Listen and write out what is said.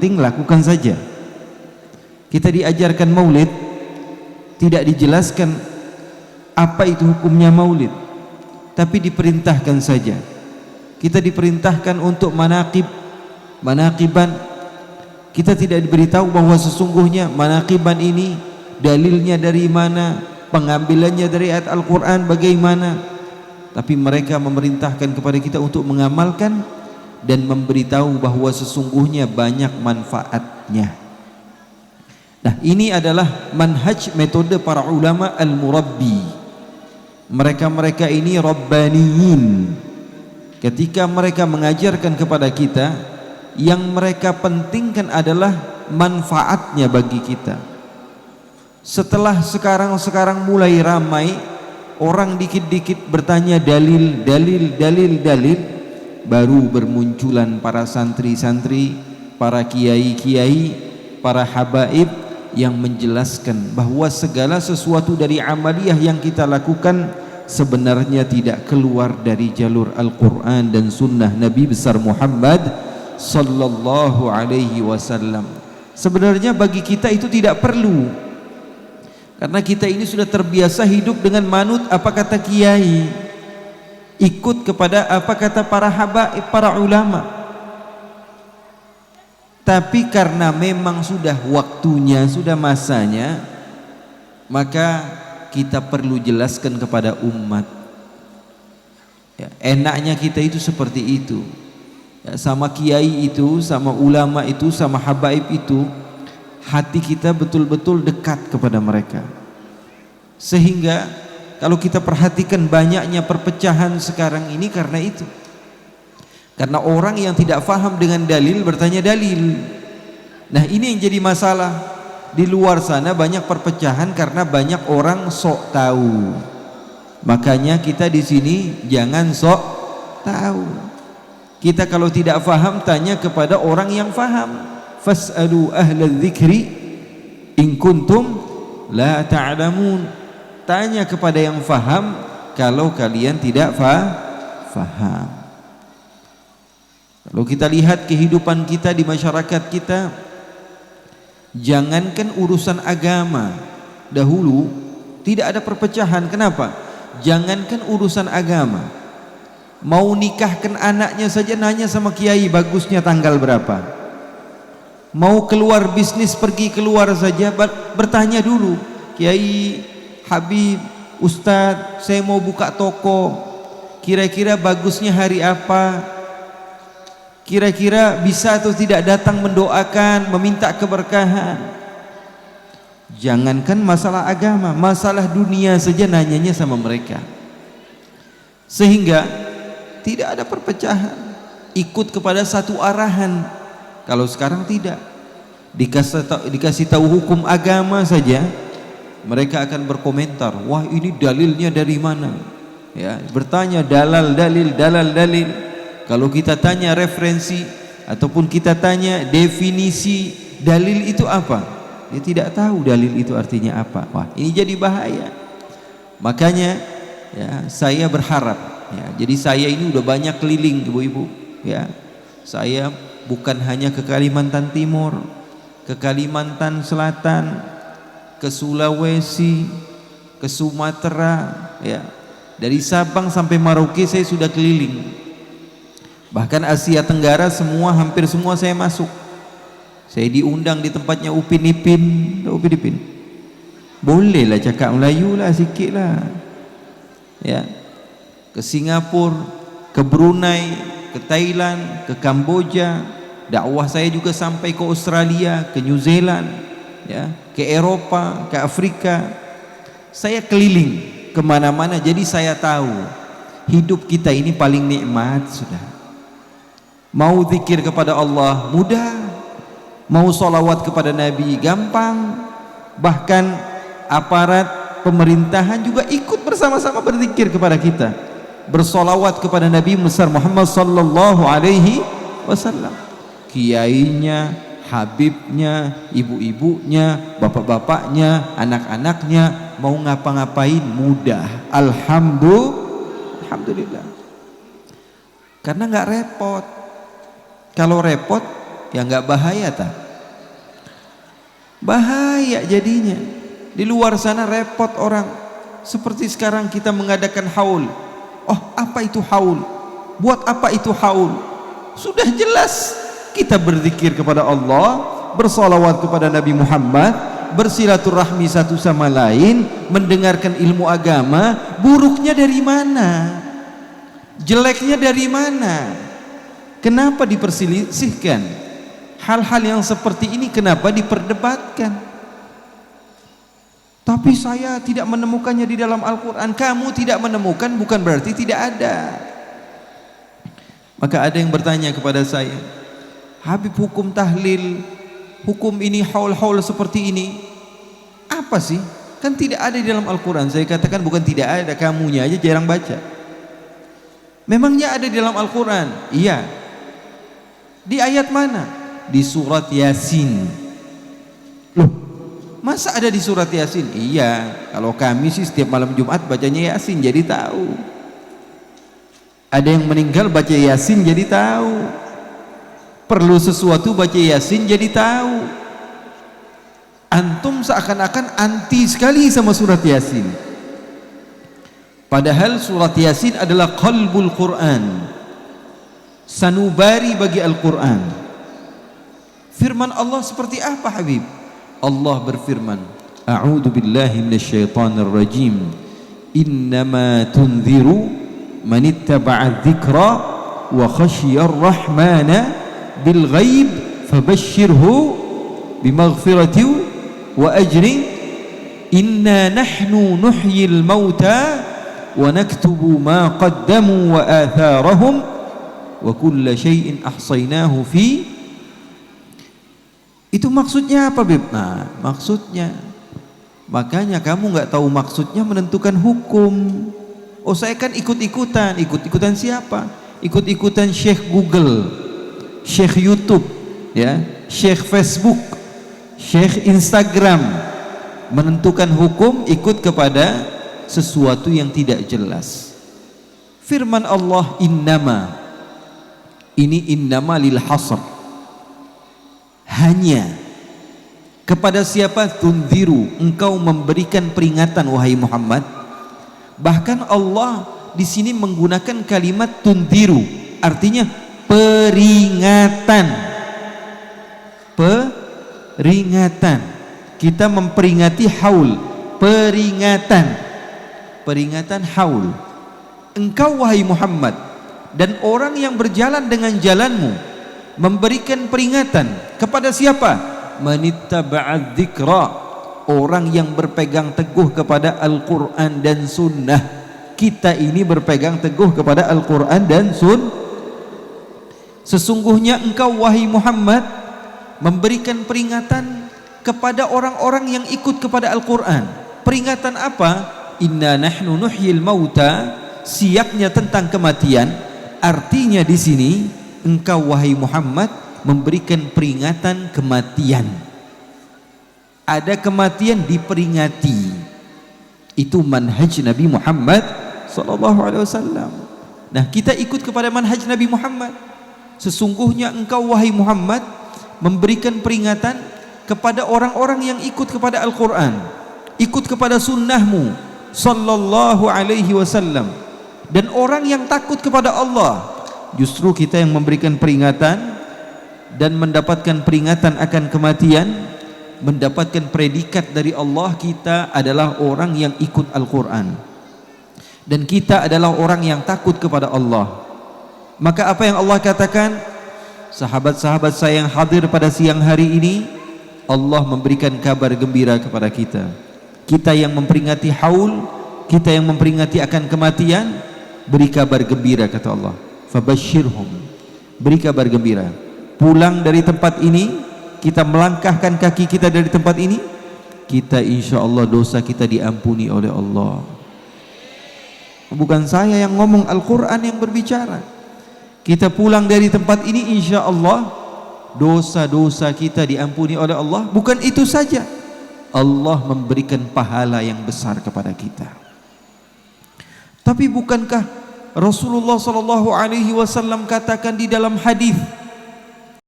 lakukan saja. Kita diajarkan maulid, tidak dijelaskan apa itu hukumnya maulid, tapi diperintahkan saja. Kita diperintahkan untuk manaqiban. Kita tidak diberitahu bahwa sesungguhnya manaqiban ini dalilnya dari mana, pengambilannya dari ayat Al-Quran bagaimana. Tapi mereka memerintahkan kepada kita untuk mengamalkan dan memberitahu bahwa sesungguhnya banyak manfaatnya. Nah, ini adalah manhaj metode para ulama al-murabbi. Mereka-mereka ini rabbaniyin. Ketika mereka mengajarkan kepada kita, yang mereka pentingkan adalah manfaatnya bagi kita. Setelah sekarang mulai ramai orang dikit-dikit bertanya dalil, baru bermunculan para santri-santri, para kiai-kiai, para habaib yang menjelaskan bahwa segala sesuatu dari amaliyah yang kita lakukan sebenarnya tidak keluar dari jalur Al-Quran dan sunnah Nabi besar Muhammad sallallahu alaihi wasallam. Sebenarnya bagi kita itu tidak perlu, karena kita ini sudah terbiasa hidup dengan manut apa kata kiai, ikut kepada apa kata para habaib, para ulama. Tapi karena memang sudah waktunya, sudah masanya, maka kita perlu jelaskan kepada umat ya, enaknya kita itu seperti itu ya, sama kiai itu, sama ulama itu, sama habaib itu, hati kita betul-betul dekat kepada mereka. Sehingga kalau kita perhatikan banyaknya perpecahan sekarang ini karena itu. Karena orang yang tidak faham dengan dalil bertanya dalil. Nah, ini yang jadi masalah. Di luar sana banyak perpecahan karena banyak orang sok tahu. Makanya kita di sini jangan sok tahu. Kita kalau tidak faham tanya kepada orang yang faham. Fas'alu ahlal dzikri in kuntum la ta'lamun. Tanya kepada yang faham kalau kalian tidak faham. Kalau kita lihat kehidupan kita di masyarakat kita, jangankan urusan agama, dahulu tidak ada perpecahan. Kenapa? Jangankan urusan agama, mau nikahkan anaknya saja nanya sama kiai bagusnya tanggal berapa. Mau keluar bisnis, pergi keluar saja bertanya dulu, kiai, habib, ustadz, saya mau buka toko, kira-kira bagusnya hari apa, kira-kira bisa atau tidak datang mendoakan, meminta keberkahan. Jangankan masalah agama, masalah dunia saja nanyanya sama mereka. Sehingga tidak ada perpecahan, ikut kepada satu arahan. Kalau sekarang tidak, dikasih tahu hukum agama saja, mereka akan berkomentar, wah ini dalilnya dari mana? Ya, bertanya dalil. Kalau kita tanya referensi ataupun kita tanya definisi dalil itu apa, dia tidak tahu dalil itu artinya apa. Wah, ini jadi bahaya. Makanya ya, saya berharap ya, jadi saya ini udah banyak keliling ibu-ibu ya. Saya bukan hanya ke Kalimantan Timur, ke Kalimantan Selatan, ke Sulawesi, ke Sumatera ya. Dari Sabang sampai Merauke saya sudah keliling. Bahkan Asia Tenggara hampir semua saya masuk. Saya diundang di tempatnya Upin Ipin. Boleh lah cakap Melayu lah sikit lah ya. Ke Singapura, ke Brunei, ke Thailand, ke Kamboja. Dakwah saya juga sampai ke Australia, ke New Zealand ya, ke Eropa, ke Afrika. Saya keliling kemana-mana. Jadi saya tahu hidup kita ini paling nikmat sudah. Mau zikir kepada Allah mudah, mau sholawat kepada Nabi gampang. Bahkan aparat pemerintahan juga ikut bersama-sama berzikir kepada kita, bersolawat kepada Nabi besar Muhammad sallallahu alaihi wasallam. Kiainya, habibnya, ibu-ibunya, bapak-bapaknya, anak-anaknya mau ngapa-ngapain mudah. Alhamdulillah. Karena nggak repot. Kalau repot Ya nggak bahaya tak? Bahaya jadinya. Di luar sana repot orang. Seperti sekarang kita mengadakan haul. Oh, apa itu haul? Buat apa itu haul? Sudah jelas kita berzikir kepada Allah, bersalawat kepada Nabi Muhammad, bersilaturahmi satu sama lain, mendengarkan ilmu agama. Buruknya dari mana? Jeleknya dari mana? Kenapa diperselisihkan? Hal-hal yang seperti ini kenapa diperdebatkan? Tapi saya tidak menemukannya di dalam Al-Quran. Kamu tidak menemukan bukan berarti tidak ada. Maka ada yang bertanya kepada saya, Habib, hukum tahlil, hukum ini, haul-haul seperti ini, apa sih? Kan tidak ada di dalam Al-Quran. Saya katakan bukan tidak ada, kamunya aja jarang baca. Memangnya ada di dalam Al-Quran? Iya. Di ayat mana? Di surat Yasin. Loh, masa ada di surat Yasin? Iya, kalau kami sih setiap malam Jumat bacanya Yasin jadi tahu. Ada yang meninggal baca Yasin jadi tahu. Perlu sesuatu baca Yasin jadi tahu. Antum seakan-akan anti sekali sama surat Yasin. Padahal surat Yasin adalah qalbul Quran, sanubari bagi Al-Quran. Firman Allah seperti apa, Habib? Allah berfirman, A'udzu billahi minasyaitonir rajim. Innama tunziru man ittaba'a dzikra wa khasyiyar rahmana bil ghaib fabashshirhu bimaghfirati wa ajrin inna nahnu nuhyil mauta wa naktubu ma qaddamu wa atharahum wa kulla syai'in ahsaynahu fi. Itu maksudnya apa, Beb? Nah, maksudnya, makanya kamu nggak tahu maksudnya menentukan hukum. Oh, saya kan ikut-ikutan. Ikut-ikutan siapa? Ikut-ikutan Syekh Google, Syekh YouTube, ya, Syekh Facebook, Syekh Instagram. Menentukan hukum ikut kepada sesuatu yang tidak jelas. Firman Allah, innama, ini innama lil hasr, hanya kepada siapa? Tunziru, engkau memberikan peringatan wahai Muhammad. Bahkan Allah di sini menggunakan kalimat tunziru, artinya peringatan. Peringatan. Kita memperingati haul, peringatan. Peringatan haul. Engkau wahai Muhammad dan orang yang berjalan dengan jalanmu memberikan peringatan kepada siapa? Manittaba'adz dzikra, orang yang berpegang teguh kepada Al-Quran dan Sunnah. Kita ini berpegang teguh kepada Al-Quran dan Sunnah. Sesungguhnya engkau wahai Muhammad memberikan peringatan kepada orang-orang yang ikut kepada Al-Quran. Peringatan apa? Inna nahnu nuhyil mauta, siapnya tentang kematian. Artinya di sini engkau wahai Muhammad memberikan peringatan kematian. Ada kematian diperingati. Itu manhaj Nabi Muhammad SAW. Nah, kita ikut kepada manhaj Nabi Muhammad. Sesungguhnya engkau wahai Muhammad memberikan peringatan kepada orang-orang yang ikut kepada Al-Quran, ikut kepada sunnahmu sallallahu alaihi wasallam, dan orang yang takut kepada Allah. Justru kita yang memberikan peringatan dan mendapatkan peringatan akan kematian, mendapatkan predikat dari Allah. Kita adalah orang yang ikut Al-Quran dan kita adalah orang yang takut kepada Allah. Maka apa yang Allah katakan? Sahabat-sahabat saya yang hadir pada siang hari ini, Allah memberikan kabar gembira kepada kita. Kita yang memperingati haul, kita yang memperingati akan kematian, beri kabar gembira kata Allah. Fabashshirhum, beri kabar gembira. Pulang dari tempat ini, kita melangkahkan kaki kita dari tempat ini, kita insya Allah dosa kita diampuni oleh Allah. Bukan saya yang ngomong, Al-Quran yang berbicara. Kita pulang dari tempat ini insya Allah dosa-dosa kita diampuni oleh Allah. Bukan itu saja, Allah memberikan pahala yang besar kepada kita. Tapi bukankah Rasulullah SAW katakan di dalam hadis,